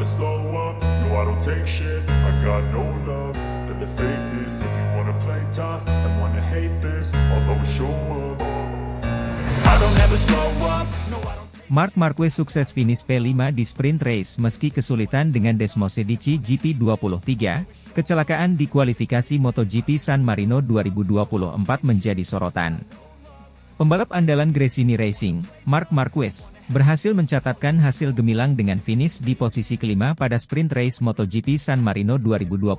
never slow up, no I don't take shit. I got no love for the fakeness. If you wanna play tough and wanna hate this, I'll always show up. I don't ever slow up, no I don't. Marc Marquez sukses finish P5 di sprint race meski kesulitan dengan Desmosedici GP23. Kecelakaan di kualifikasi MotoGP San Marino 2024 menjadi sorotan. Pembalap andalan Gresini Racing, Marc Marquez, berhasil mencatatkan hasil gemilang dengan finish di posisi kelima pada sprint race MotoGP San Marino 2024.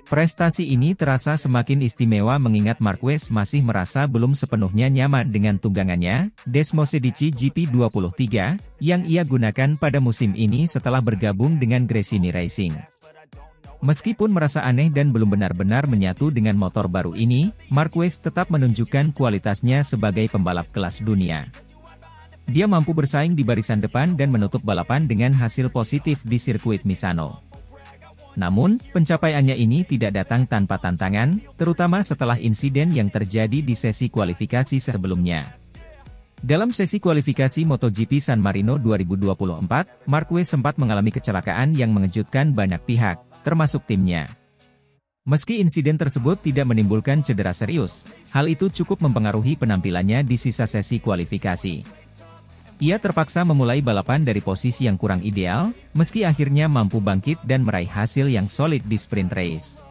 Prestasi ini terasa semakin istimewa mengingat Marquez masih merasa belum sepenuhnya nyaman dengan tunggangannya, Desmosedici GP23, yang ia gunakan pada musim ini setelah bergabung dengan Gresini Racing. Meskipun merasa aneh dan belum benar-benar menyatu dengan motor baru ini, Marquez tetap menunjukkan kualitasnya sebagai pembalap kelas dunia. Dia mampu bersaing di barisan depan dan menutup balapan dengan hasil positif di sirkuit Misano. Namun, pencapaiannya ini tidak datang tanpa tantangan, terutama setelah insiden yang terjadi di sesi kualifikasi sebelumnya. Dalam sesi kualifikasi MotoGP San Marino 2024, Marquez sempat mengalami kecelakaan yang mengejutkan banyak pihak, termasuk timnya. Meski insiden tersebut tidak menimbulkan cedera serius, hal itu cukup mempengaruhi penampilannya di sisa sesi kualifikasi. Ia terpaksa memulai balapan dari posisi yang kurang ideal, meski akhirnya mampu bangkit dan meraih hasil yang solid di sprint race.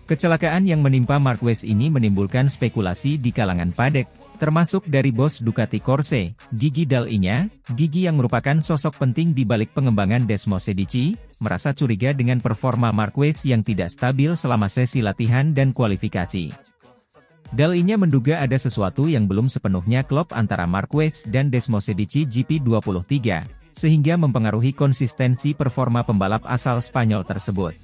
Kecelakaan yang menimpa Marquez ini menimbulkan spekulasi di kalangan padek, termasuk dari bos Ducati Corse, Gigi Dall'Igna. Gigi yang merupakan sosok penting di balik pengembangan Desmosedici, merasa curiga dengan performa Marquez yang tidak stabil selama sesi latihan dan kualifikasi. Dall'Igna menduga ada sesuatu yang belum sepenuhnya klop antara Marquez dan Desmosedici GP23, sehingga mempengaruhi konsistensi performa pembalap asal Spanyol tersebut.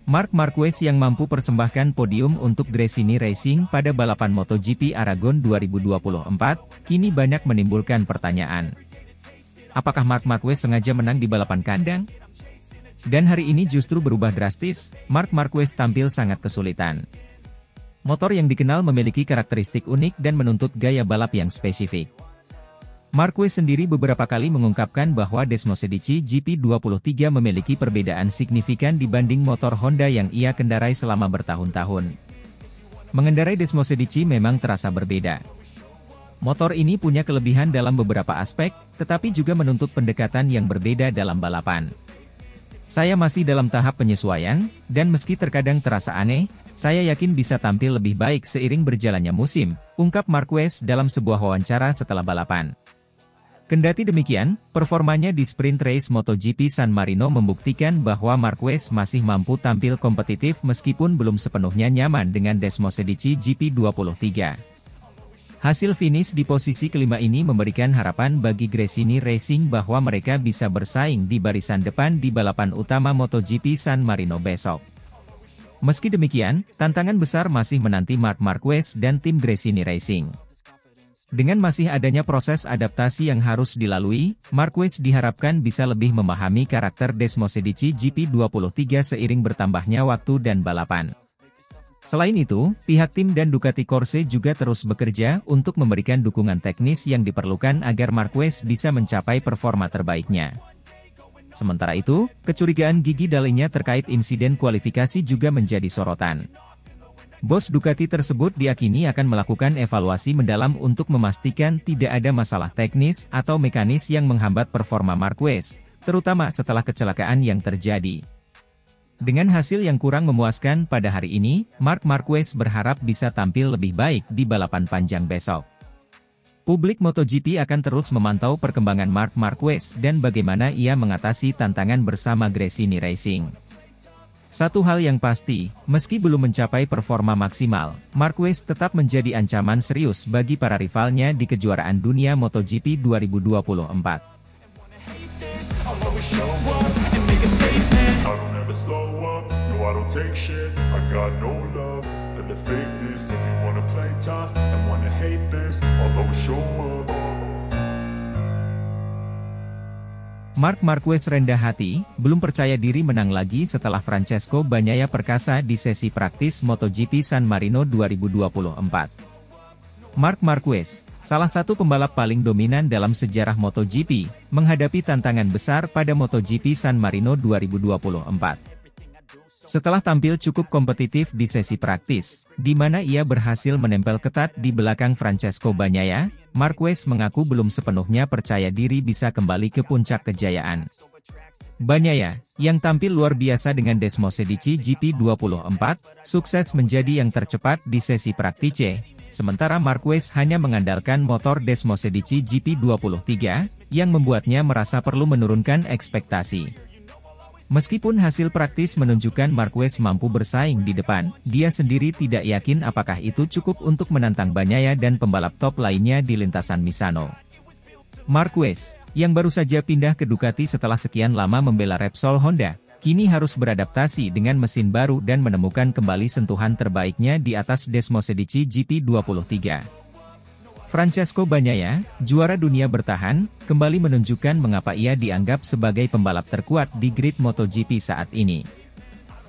Marc Marquez yang mampu persembahkan podium untuk Gresini Racing pada balapan MotoGP Aragon 2024, kini banyak menimbulkan pertanyaan. Apakah Marc Marquez sengaja menang di balapan kandang? Dan hari ini justru berubah drastis, Marc Marquez tampil sangat kesulitan. Motor yang dikenal memiliki karakteristik unik dan menuntut gaya balap yang spesifik. Marquez sendiri beberapa kali mengungkapkan bahwa Desmosedici GP23 memiliki perbedaan signifikan dibanding motor Honda yang ia kendarai selama bertahun-tahun. Mengendarai Desmosedici memang terasa berbeda. Motor ini punya kelebihan dalam beberapa aspek, tetapi juga menuntut pendekatan yang berbeda dalam balapan. Saya masih dalam tahap penyesuaian, dan meski terkadang terasa aneh, saya yakin bisa tampil lebih baik seiring berjalannya musim, ungkap Marquez dalam sebuah wawancara setelah balapan. Kendati demikian, performanya di sprint race MotoGP San Marino membuktikan bahwa Marquez masih mampu tampil kompetitif meskipun belum sepenuhnya nyaman dengan Desmosedici GP23. Hasil finish di posisi kelima ini memberikan harapan bagi Gresini Racing bahwa mereka bisa bersaing di barisan depan di balapan utama MotoGP San Marino besok. Meski demikian, tantangan besar masih menanti Marc Marquez dan tim Gresini Racing. Dengan masih adanya proses adaptasi yang harus dilalui, Marquez diharapkan bisa lebih memahami karakter Desmosedici GP23 seiring bertambahnya waktu dan balapan. Selain itu, pihak tim dan Ducati Corse juga terus bekerja untuk memberikan dukungan teknis yang diperlukan agar Marquez bisa mencapai performa terbaiknya. Sementara itu, kecurigaan Gigi Dall'Igna terkait insiden kualifikasi juga menjadi sorotan. Bos Ducati tersebut diyakini akan melakukan evaluasi mendalam untuk memastikan tidak ada masalah teknis atau mekanis yang menghambat performa Marquez, terutama setelah kecelakaan yang terjadi. Dengan hasil yang kurang memuaskan pada hari ini, Marc Marquez berharap bisa tampil lebih baik di balapan panjang besok. Publik MotoGP akan terus memantau perkembangan Marc Marquez dan bagaimana ia mengatasi tantangan bersama Gresini Racing. Satu hal yang pasti, meski belum mencapai performa maksimal, Marquez tetap menjadi ancaman serius bagi para rivalnya di kejuaraan dunia MotoGP 2024. Slow up, no I don't take shit. I got no love for the fakeness. If you wanna play tough and wanna hate this, I'll always show up. Marc Marquez rendah hati, belum percaya diri menang lagi setelah Francesco Bagnaia perkasa di sesi praktis MotoGP San Marino 2024. Marc Marquez, salah satu pembalap paling dominan dalam sejarah MotoGP, menghadapi tantangan besar pada MotoGP San Marino 2024. Setelah tampil cukup kompetitif di sesi praktis, di mana ia berhasil menempel ketat di belakang Francesco Bagnaia, Marquez mengaku belum sepenuhnya percaya diri bisa kembali ke puncak kejayaan. Bagnaia, yang tampil luar biasa dengan Desmosedici GP24, sukses menjadi yang tercepat di sesi praktice, sementara Marquez hanya mengandalkan motor Desmosedici GP23, yang membuatnya merasa perlu menurunkan ekspektasi. Meskipun hasil praktis menunjukkan Marquez mampu bersaing di depan, dia sendiri tidak yakin apakah itu cukup untuk menantang Bagnaia dan pembalap top lainnya di lintasan Misano. Marquez, yang baru saja pindah ke Ducati setelah sekian lama membela Repsol Honda, kini harus beradaptasi dengan mesin baru dan menemukan kembali sentuhan terbaiknya di atas Desmosedici GP23. Francesco Bagnaia, juara dunia bertahan, kembali menunjukkan mengapa ia dianggap sebagai pembalap terkuat di grid MotoGP saat ini.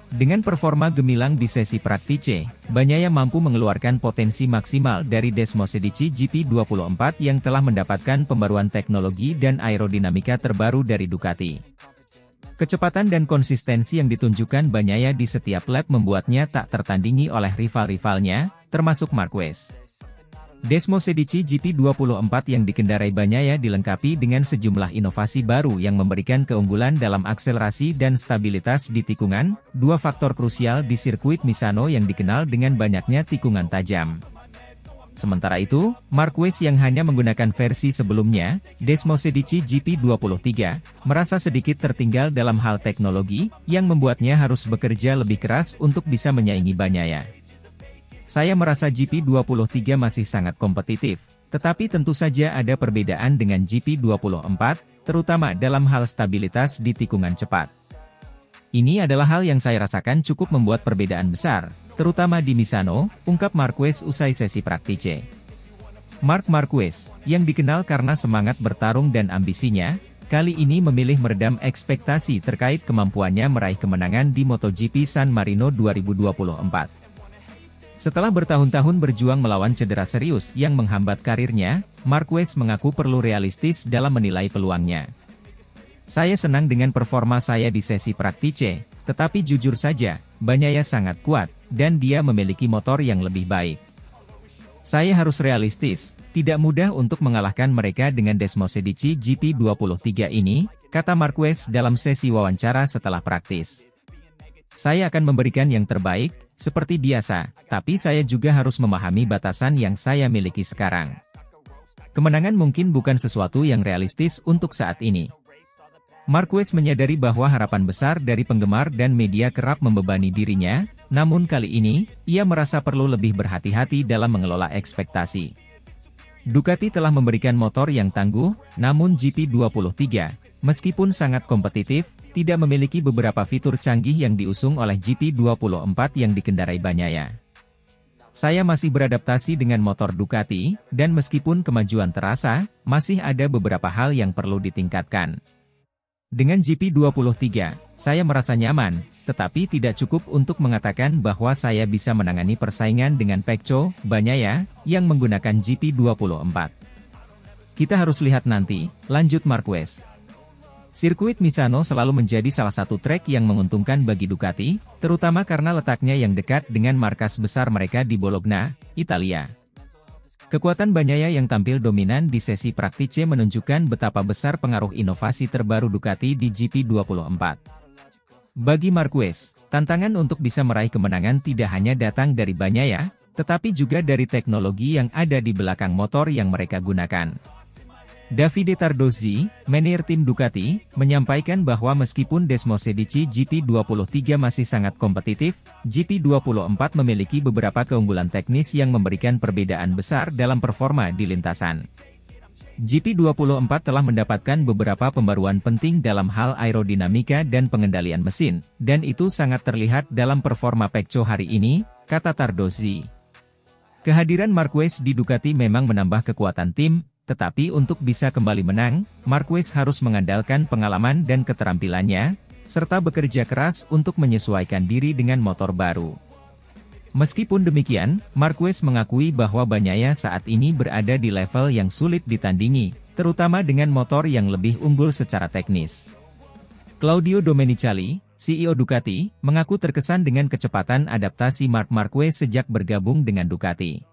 Dengan performa gemilang di sesi praktice, Bagnaia mampu mengeluarkan potensi maksimal dari Desmosedici GP24 yang telah mendapatkan pembaruan teknologi dan aerodinamika terbaru dari Ducati. Kecepatan dan konsistensi yang ditunjukkan Bagnaia di setiap lap membuatnya tak tertandingi oleh rival-rivalnya, termasuk Marquez. Desmosedici GP24 yang dikendarai Bagnaia dilengkapi dengan sejumlah inovasi baru yang memberikan keunggulan dalam akselerasi dan stabilitas di tikungan, dua faktor krusial di sirkuit Misano yang dikenal dengan banyaknya tikungan tajam. Sementara itu, Marquez yang hanya menggunakan versi sebelumnya, Desmosedici GP23, merasa sedikit tertinggal dalam hal teknologi, yang membuatnya harus bekerja lebih keras untuk bisa menyaingi Bagnaia. Saya merasa GP23 masih sangat kompetitif, tetapi tentu saja ada perbedaan dengan GP24, terutama dalam hal stabilitas di tikungan cepat. Ini adalah hal yang saya rasakan cukup membuat perbedaan besar, terutama di Misano, ungkap Marquez usai sesi praktice. Marc Marquez, yang dikenal karena semangat bertarung dan ambisinya, kali ini memilih meredam ekspektasi terkait kemampuannya meraih kemenangan di MotoGP San Marino 2024. Setelah bertahun-tahun berjuang melawan cedera serius yang menghambat karirnya, Marquez mengaku perlu realistis dalam menilai peluangnya. Saya senang dengan performa saya di sesi praktice, tetapi jujur saja, Bagnaia sangat kuat, dan dia memiliki motor yang lebih baik. Saya harus realistis, tidak mudah untuk mengalahkan mereka dengan Desmosedici GP23 ini, kata Marquez dalam sesi wawancara setelah praktis. Saya akan memberikan yang terbaik, seperti biasa, tapi saya juga harus memahami batasan yang saya miliki sekarang. Kemenangan mungkin bukan sesuatu yang realistis untuk saat ini. Marquez menyadari bahwa harapan besar dari penggemar dan media kerap membebani dirinya, namun kali ini, ia merasa perlu lebih berhati-hati dalam mengelola ekspektasi. Ducati telah memberikan motor yang tangguh, namun GP23, meskipun sangat kompetitif, tidak memiliki beberapa fitur canggih yang diusung oleh GP24 yang dikendarai Bagnaia. Saya masih beradaptasi dengan motor Ducati, dan meskipun kemajuan terasa, masih ada beberapa hal yang perlu ditingkatkan. Dengan GP23, saya merasa nyaman, tetapi tidak cukup untuk mengatakan bahwa saya bisa menangani persaingan dengan Pecco Bagnaia, yang menggunakan GP24. Kita harus lihat nanti, lanjut Marquez. Sirkuit Misano selalu menjadi salah satu trek yang menguntungkan bagi Ducati, terutama karena letaknya yang dekat dengan markas besar mereka di Bologna, Italia. Kekuatan Bagnaia yang tampil dominan di sesi praktice menunjukkan betapa besar pengaruh inovasi terbaru Ducati di GP24. Bagi Marquez, tantangan untuk bisa meraih kemenangan tidak hanya datang dari Bagnaia, tetapi juga dari teknologi yang ada di belakang motor yang mereka gunakan. Davide Tardozzi, manajer tim Ducati, menyampaikan bahwa meskipun Desmosedici GP23 masih sangat kompetitif, GP24 memiliki beberapa keunggulan teknis yang memberikan perbedaan besar dalam performa di lintasan. GP24 telah mendapatkan beberapa pembaruan penting dalam hal aerodinamika dan pengendalian mesin, dan itu sangat terlihat dalam performa Pecco hari ini, kata Tardozzi. Kehadiran Marquez di Ducati memang menambah kekuatan tim, tetapi untuk bisa kembali menang, Marquez harus mengandalkan pengalaman dan keterampilannya, serta bekerja keras untuk menyesuaikan diri dengan motor baru. Meskipun demikian, Marquez mengakui bahwa Bagnaia saat ini berada di level yang sulit ditandingi, terutama dengan motor yang lebih unggul secara teknis. Claudio Domenicali, CEO Ducati, mengaku terkesan dengan kecepatan adaptasi Marc Marquez sejak bergabung dengan Ducati.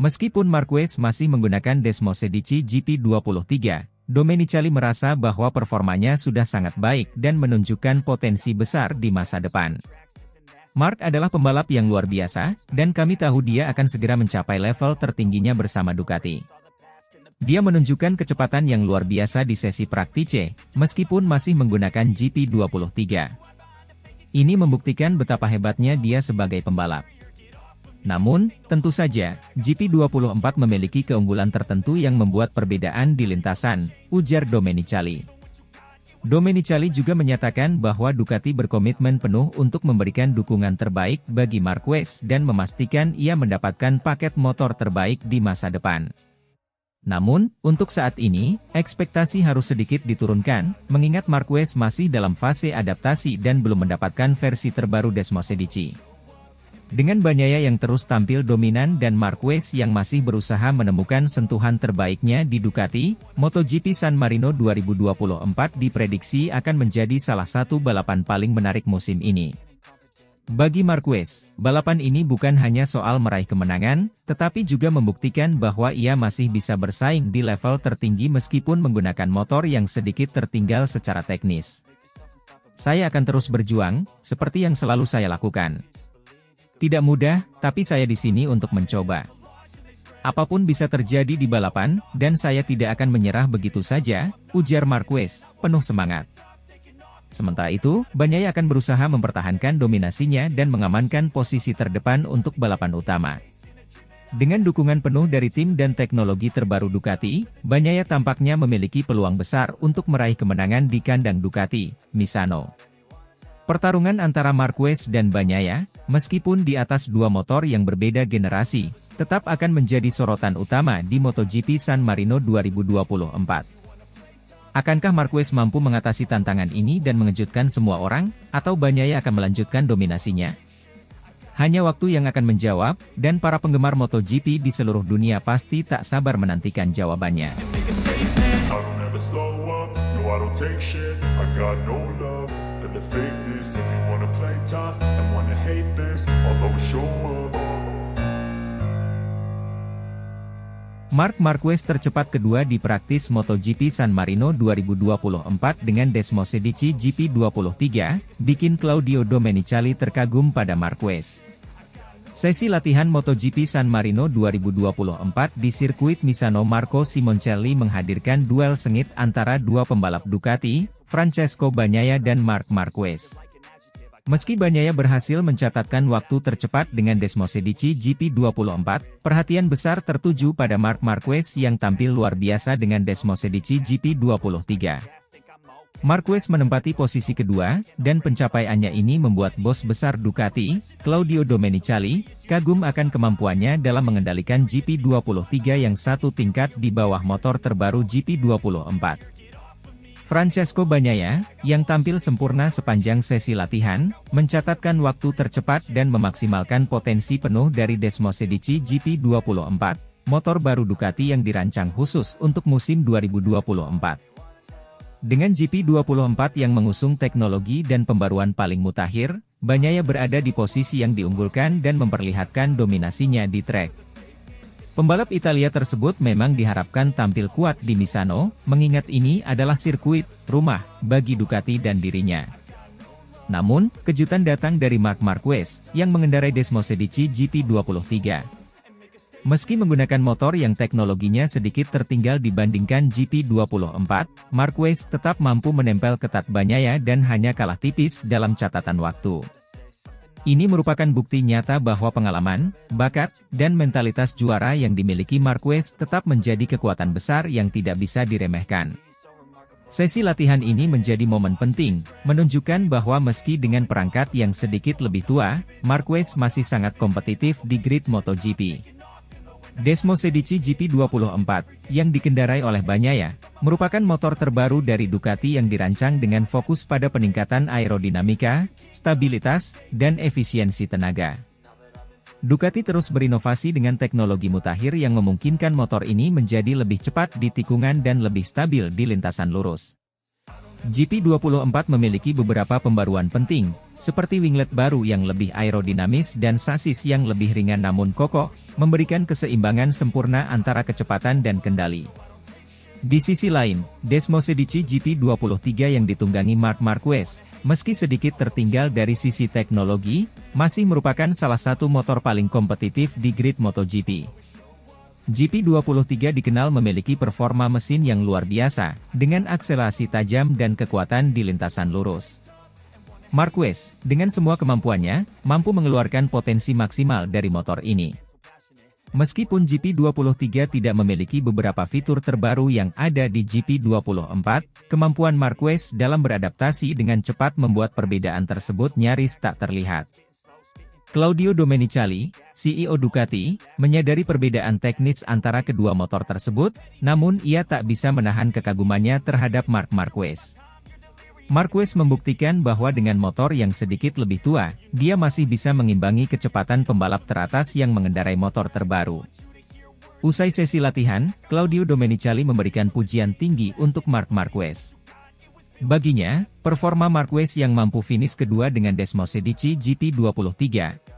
Meskipun Marquez masih menggunakan Desmosedici GP23, Domenicali merasa bahwa performanya sudah sangat baik dan menunjukkan potensi besar di masa depan. Marc adalah pembalap yang luar biasa, dan kami tahu dia akan segera mencapai level tertingginya bersama Ducati. Dia menunjukkan kecepatan yang luar biasa di sesi praktice, meskipun masih menggunakan GP23. Ini membuktikan betapa hebatnya dia sebagai pembalap. Namun, tentu saja, GP24 memiliki keunggulan tertentu yang membuat perbedaan di lintasan, ujar Domenicali. Domenicali juga menyatakan bahwa Ducati berkomitmen penuh untuk memberikan dukungan terbaik bagi Marquez dan memastikan ia mendapatkan paket motor terbaik di masa depan. Namun, untuk saat ini, ekspektasi harus sedikit diturunkan, mengingat Marquez masih dalam fase adaptasi dan belum mendapatkan versi terbaru Desmosedici. Dengan Bagnaia yang terus tampil dominan dan Marquez yang masih berusaha menemukan sentuhan terbaiknya di Ducati, MotoGP San Marino 2024 diprediksi akan menjadi salah satu balapan paling menarik musim ini. Bagi Marquez, balapan ini bukan hanya soal meraih kemenangan, tetapi juga membuktikan bahwa ia masih bisa bersaing di level tertinggi meskipun menggunakan motor yang sedikit tertinggal secara teknis. Saya akan terus berjuang, seperti yang selalu saya lakukan. Tidak mudah, tapi saya di sini untuk mencoba. Apapun bisa terjadi di balapan, dan saya tidak akan menyerah begitu saja, ujar Marquez, penuh semangat. Sementara itu, Bagnaia akan berusaha mempertahankan dominasinya dan mengamankan posisi terdepan untuk balapan utama. Dengan dukungan penuh dari tim dan teknologi terbaru Ducati, Bagnaia tampaknya memiliki peluang besar untuk meraih kemenangan di kandang Ducati, Misano. Pertarungan antara Marquez dan Bagnaia, meskipun di atas dua motor yang berbeda generasi, tetap akan menjadi sorotan utama di MotoGP San Marino 2024. Akankah Marquez mampu mengatasi tantangan ini dan mengejutkan semua orang, atau Bagnaia akan melanjutkan dominasinya? Hanya waktu yang akan menjawab, dan para penggemar MotoGP di seluruh dunia pasti tak sabar menantikan jawabannya. Marc Marquez tercepat kedua di praktis MotoGP San Marino 2024 dengan Desmosedici GP23, bikin Claudio Domenicali terkagum pada Marquez. Sesi latihan MotoGP San Marino 2024 di sirkuit Misano Marco Simoncelli menghadirkan duel sengit antara dua pembalap Ducati, Francesco Bagnaia dan Marc Marquez. Meski Bagnaia berhasil mencatatkan waktu tercepat dengan Desmosedici GP24, perhatian besar tertuju pada Marc Marquez yang tampil luar biasa dengan Desmosedici GP23. Marquez menempati posisi kedua, dan pencapaiannya ini membuat bos besar Ducati, Claudio Domenicali, kagum akan kemampuannya dalam mengendalikan GP23 yang satu tingkat di bawah motor terbaru GP24. Francesco Bagnaia, yang tampil sempurna sepanjang sesi latihan, mencatatkan waktu tercepat dan memaksimalkan potensi penuh dari Desmosedici GP24, motor baru Ducati yang dirancang khusus untuk musim 2024. Dengan GP24 yang mengusung teknologi dan pembaruan paling mutakhir, Bagnaia berada di posisi yang diunggulkan dan memperlihatkan dominasinya di trek. Pembalap Italia tersebut memang diharapkan tampil kuat di Misano, mengingat ini adalah sirkuit rumah bagi Ducati dan dirinya. Namun, kejutan datang dari Marc Marquez, yang mengendarai Desmosedici GP23. Meski menggunakan motor yang teknologinya sedikit tertinggal dibandingkan GP24, Marquez tetap mampu menempel ketat Bagnaia dan hanya kalah tipis dalam catatan waktu. Ini merupakan bukti nyata bahwa pengalaman, bakat, dan mentalitas juara yang dimiliki Marquez tetap menjadi kekuatan besar yang tidak bisa diremehkan. Sesi latihan ini menjadi momen penting, menunjukkan bahwa meski dengan perangkat yang sedikit lebih tua, Marquez masih sangat kompetitif di grid MotoGP. Desmosedici GP24, yang dikendarai oleh Bagnaia, merupakan motor terbaru dari Ducati yang dirancang dengan fokus pada peningkatan aerodinamika, stabilitas, dan efisiensi tenaga. Ducati terus berinovasi dengan teknologi mutakhir yang memungkinkan motor ini menjadi lebih cepat di tikungan dan lebih stabil di lintasan lurus. GP24 memiliki beberapa pembaruan penting, seperti winglet baru yang lebih aerodinamis dan sasis yang lebih ringan namun kokoh, memberikan keseimbangan sempurna antara kecepatan dan kendali. Di sisi lain, Desmosedici GP23 yang ditunggangi Marc Marquez, meski sedikit tertinggal dari sisi teknologi, masih merupakan salah satu motor paling kompetitif di grid MotoGP. GP23 dikenal memiliki performa mesin yang luar biasa, dengan akselerasi tajam dan kekuatan di lintasan lurus. Marquez, dengan semua kemampuannya, mampu mengeluarkan potensi maksimal dari motor ini. Meskipun GP23 tidak memiliki beberapa fitur terbaru yang ada di GP24, kemampuan Marquez dalam beradaptasi dengan cepat membuat perbedaan tersebut nyaris tak terlihat. Claudio Domenicali, CEO Ducati, menyadari perbedaan teknis antara kedua motor tersebut, namun ia tak bisa menahan kekagumannya terhadap Marc Marquez. Marquez membuktikan bahwa dengan motor yang sedikit lebih tua, dia masih bisa mengimbangi kecepatan pembalap teratas yang mengendarai motor terbaru. Usai sesi latihan, Claudio Domenicali memberikan pujian tinggi untuk Marc Marquez. Baginya, performa Marquez yang mampu finish kedua dengan Desmosedici GP23,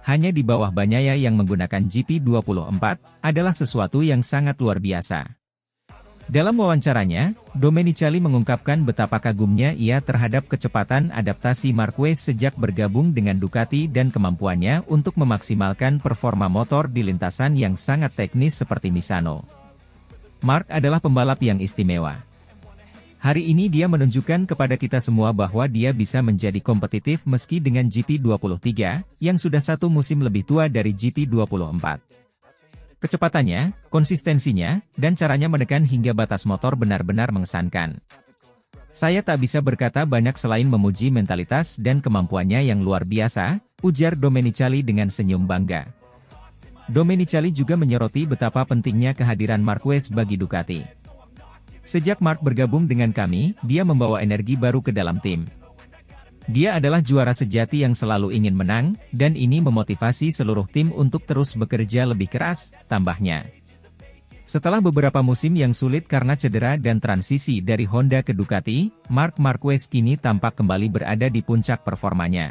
hanya di bawah Bagnaia yang menggunakan GP24, adalah sesuatu yang sangat luar biasa. Dalam wawancaranya, Domenicali mengungkapkan betapa kagumnya ia terhadap kecepatan adaptasi Marquez sejak bergabung dengan Ducati dan kemampuannya untuk memaksimalkan performa motor di lintasan yang sangat teknis seperti Misano. Marc adalah pembalap yang istimewa. Hari ini dia menunjukkan kepada kita semua bahwa dia bisa menjadi kompetitif meski dengan GP23, yang sudah satu musim lebih tua dari GP24. Kecepatannya, konsistensinya, dan caranya menekan hingga batas motor benar-benar mengesankan. Saya tak bisa berkata banyak selain memuji mentalitas dan kemampuannya yang luar biasa, ujar Domenicali dengan senyum bangga. Domenicali juga menyoroti betapa pentingnya kehadiran Marquez bagi Ducati. Sejak Marc bergabung dengan kami, dia membawa energi baru ke dalam tim. Dia adalah juara sejati yang selalu ingin menang, dan ini memotivasi seluruh tim untuk terus bekerja lebih keras, tambahnya. Setelah beberapa musim yang sulit karena cedera dan transisi dari Honda ke Ducati, Marc Marquez kini tampak kembali berada di puncak performanya.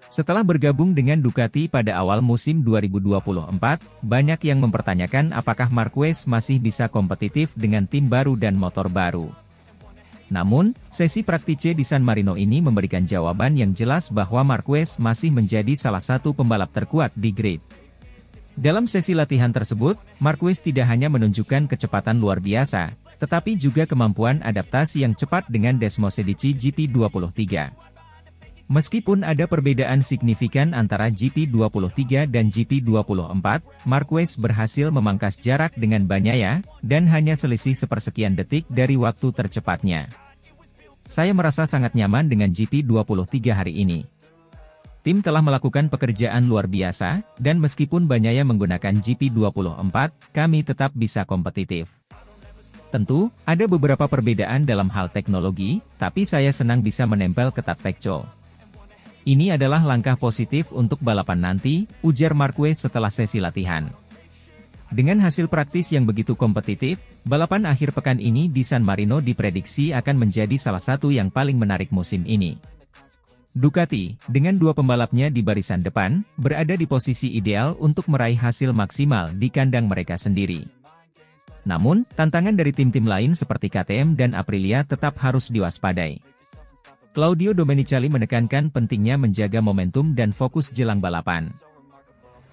Setelah bergabung dengan Ducati pada awal musim 2024, banyak yang mempertanyakan apakah Marquez masih bisa kompetitif dengan tim baru dan motor baru. Namun, sesi praktice di San Marino ini memberikan jawaban yang jelas bahwa Marquez masih menjadi salah satu pembalap terkuat di grid. Dalam sesi latihan tersebut, Marquez tidak hanya menunjukkan kecepatan luar biasa, tetapi juga kemampuan adaptasi yang cepat dengan Desmosedici GP23. Meskipun ada perbedaan signifikan antara GP23 dan GP24, Marquez berhasil memangkas jarak dengan Bagnaia, dan hanya selisih sepersekian detik dari waktu tercepatnya. Saya merasa sangat nyaman dengan GP23 hari ini. Tim telah melakukan pekerjaan luar biasa, dan meskipun Bagnaia menggunakan GP24, kami tetap bisa kompetitif. Tentu, ada beberapa perbedaan dalam hal teknologi, tapi saya senang bisa menempel ketat Pecco. Ini adalah langkah positif untuk balapan nanti, ujar Marquez setelah sesi latihan. Dengan hasil praktis yang begitu kompetitif, balapan akhir pekan ini di San Marino diprediksi akan menjadi salah satu yang paling menarik musim ini. Ducati, dengan dua pembalapnya di barisan depan, berada di posisi ideal untuk meraih hasil maksimal di kandang mereka sendiri. Namun, tantangan dari tim-tim lain seperti KTM dan Aprilia tetap harus diwaspadai. Claudio Domenicali menekankan pentingnya menjaga momentum dan fokus jelang balapan.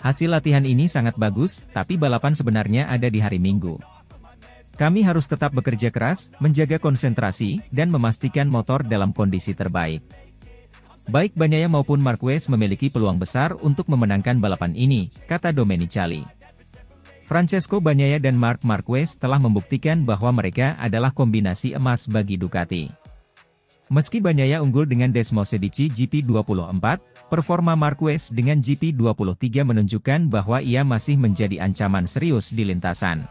Hasil latihan ini sangat bagus, tapi balapan sebenarnya ada di hari Minggu. Kami harus tetap bekerja keras, menjaga konsentrasi, dan memastikan motor dalam kondisi terbaik. Baik Bagnaia maupun Marquez memiliki peluang besar untuk memenangkan balapan ini, kata Domenicali. Francesco Bagnaia dan Marc Marquez telah membuktikan bahwa mereka adalah kombinasi emas bagi Ducati. Meski Bagnaia unggul dengan Desmosedici GP24, performa Marquez dengan GP23 menunjukkan bahwa ia masih menjadi ancaman serius di lintasan.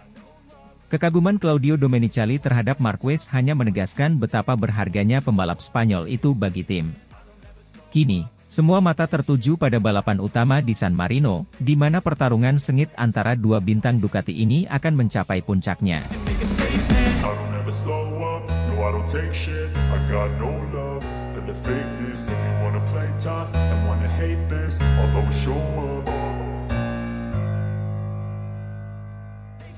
Kekaguman Claudio Domenicali terhadap Marquez hanya menegaskan betapa berharganya pembalap Spanyol itu bagi tim. Kini, Semua mata tertuju pada balapan utama di San Marino, di mana pertarungan sengit antara dua bintang Ducati ini akan mencapai puncaknya. I don't ever slow up, no I don't take shit. I got no love for the fakeness. If you wanna play tough and wanna hate this, I'll always show up.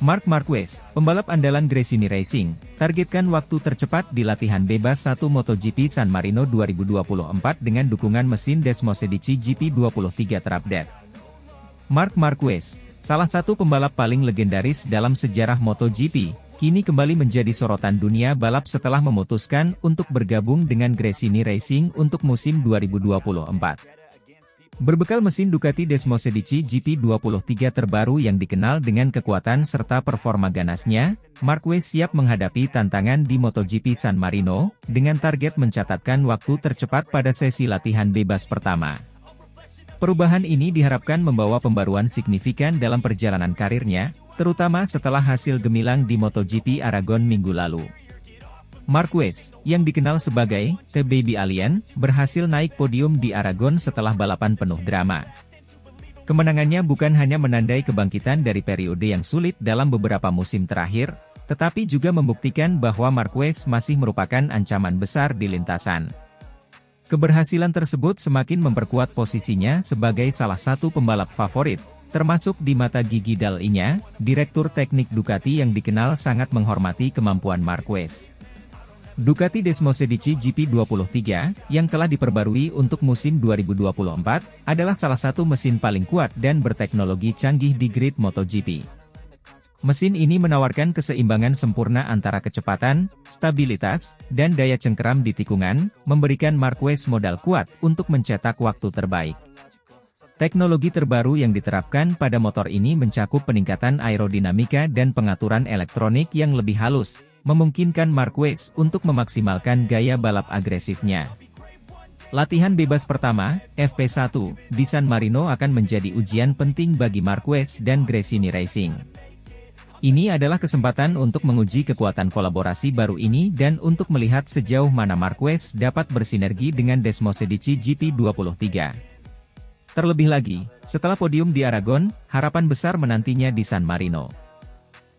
Marc Marquez, pembalap andalan Gresini Racing, targetkan waktu tercepat di latihan bebas 1 MotoGP San Marino 2024 dengan dukungan mesin Desmosedici GP23 terupdate. Marc Marquez, salah satu pembalap paling legendaris dalam sejarah MotoGP, kini kembali menjadi sorotan dunia balap setelah memutuskan untuk bergabung dengan Gresini Racing untuk musim 2024. Berbekal mesin Ducati Desmosedici GP23 terbaru yang dikenal dengan kekuatan serta performa ganasnya, Marquez siap menghadapi tantangan di MotoGP San Marino, dengan target mencatatkan waktu tercepat pada sesi latihan bebas pertama. Perubahan ini diharapkan membawa pembaruan signifikan dalam perjalanan karirnya, terutama setelah hasil gemilang di MotoGP Aragon minggu lalu. Marquez, yang dikenal sebagai The Baby Alien, berhasil naik podium di Aragon setelah balapan penuh drama. Kemenangannya bukan hanya menandai kebangkitan dari periode yang sulit dalam beberapa musim terakhir, tetapi juga membuktikan bahwa Marquez masih merupakan ancaman besar di lintasan. Keberhasilan tersebut semakin memperkuat posisinya sebagai salah satu pembalap favorit, termasuk di mata Gigi Dall'Igna, direktur teknik Ducati yang dikenal sangat menghormati kemampuan Marquez. Ducati Desmosedici GP23, yang telah diperbarui untuk musim 2024, adalah salah satu mesin paling kuat dan berteknologi canggih di grid MotoGP. Mesin ini menawarkan keseimbangan sempurna antara kecepatan, stabilitas, dan daya cengkeram di tikungan, memberikan Marquez modal kuat untuk mencetak waktu terbaik. Teknologi terbaru yang diterapkan pada motor ini mencakup peningkatan aerodinamika dan pengaturan elektronik yang lebih halus, memungkinkan Marquez untuk memaksimalkan gaya balap agresifnya. Latihan bebas pertama, FP1, di San Marino akan menjadi ujian penting bagi Marquez dan Gresini Racing. Ini adalah kesempatan untuk menguji kekuatan kolaborasi baru ini dan untuk melihat sejauh mana Marquez dapat bersinergi dengan Desmosedici GP23. Terlebih lagi, setelah podium di Aragon, harapan besar menantinya di San Marino.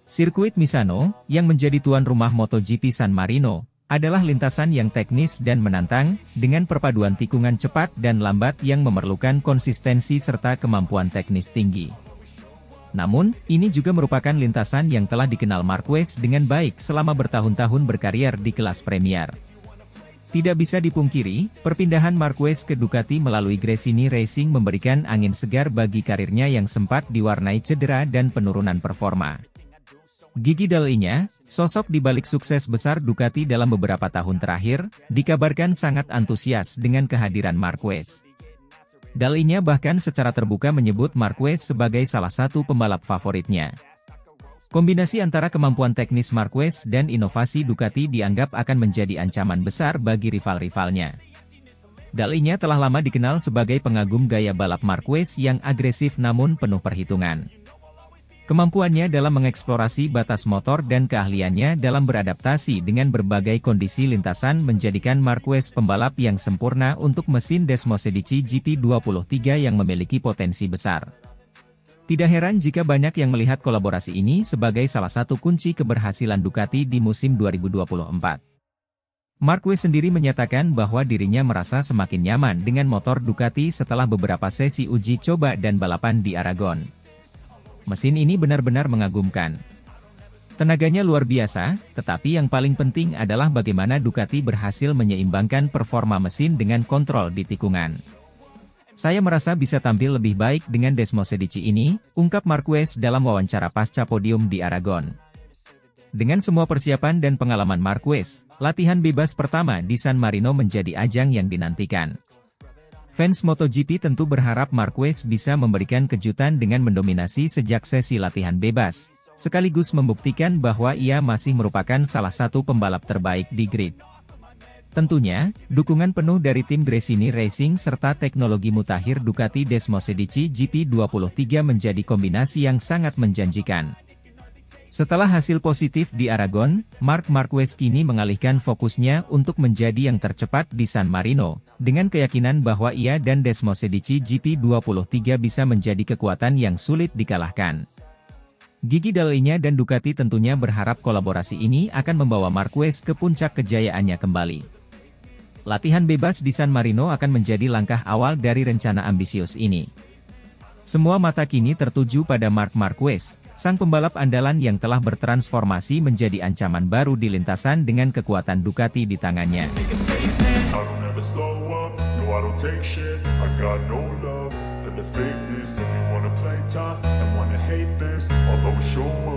Sirkuit Misano, yang menjadi tuan rumah MotoGP San Marino, adalah lintasan yang teknis dan menantang, dengan perpaduan tikungan cepat dan lambat yang memerlukan konsistensi serta kemampuan teknis tinggi. Namun, ini juga merupakan lintasan yang telah dikenal Marquez dengan baik selama bertahun-tahun berkarier di kelas Premier. Tidak bisa dipungkiri, perpindahan Marquez ke Ducati melalui Gresini Racing memberikan angin segar bagi karirnya yang sempat diwarnai cedera dan penurunan performa. Gigi Dall'Igna, sosok di balik sukses besar Ducati dalam beberapa tahun terakhir, dikabarkan sangat antusias dengan kehadiran Marquez. Dall'Igna bahkan secara terbuka menyebut Marquez sebagai salah satu pembalap favoritnya. Kombinasi antara kemampuan teknis Marquez dan inovasi Ducati dianggap akan menjadi ancaman besar bagi rival-rivalnya. Dall'Igna telah lama dikenal sebagai pengagum gaya balap Marquez yang agresif namun penuh perhitungan. Kemampuannya dalam mengeksplorasi batas motor dan keahliannya dalam beradaptasi dengan berbagai kondisi lintasan menjadikan Marquez pembalap yang sempurna untuk mesin Desmosedici GP23 yang memiliki potensi besar. Tidak heran jika banyak yang melihat kolaborasi ini sebagai salah satu kunci keberhasilan Ducati di musim 2024. Marquez sendiri menyatakan bahwa dirinya merasa semakin nyaman dengan motor Ducati setelah beberapa sesi uji coba dan balapan di Aragon. Mesin ini benar-benar mengagumkan. Tenaganya luar biasa, tetapi yang paling penting adalah bagaimana Ducati berhasil menyeimbangkan performa mesin dengan kontrol di tikungan. Saya merasa bisa tampil lebih baik dengan Desmosedici ini, ungkap Marquez dalam wawancara pasca podium di Aragon. Dengan semua persiapan dan pengalaman Marquez, latihan bebas pertama di San Marino menjadi ajang yang dinantikan. Fans MotoGP tentu berharap Marquez bisa memberikan kejutan dengan mendominasi sejak sesi latihan bebas, sekaligus membuktikan bahwa ia masih merupakan salah satu pembalap terbaik di grid. Tentunya, dukungan penuh dari tim Gresini Racing serta teknologi mutakhir Ducati Desmosedici GP23 menjadi kombinasi yang sangat menjanjikan. Setelah hasil positif di Aragon, Marc Marquez kini mengalihkan fokusnya untuk menjadi yang tercepat di San Marino, dengan keyakinan bahwa ia dan Desmos Cedici GP23 bisa menjadi kekuatan yang sulit dikalahkan. Gigi Dall'Igna dan Ducati tentunya berharap kolaborasi ini akan membawa Marquez ke puncak kejayaannya kembali. Latihan bebas di San Marino akan menjadi langkah awal dari rencana ambisius ini. Semua mata kini tertuju pada Marc Marquez, sang pembalap andalan yang telah bertransformasi menjadi ancaman baru di lintasan dengan kekuatan Ducati di tangannya. The fakeness, if you wanna play tough and wanna hate this, I'll always show up.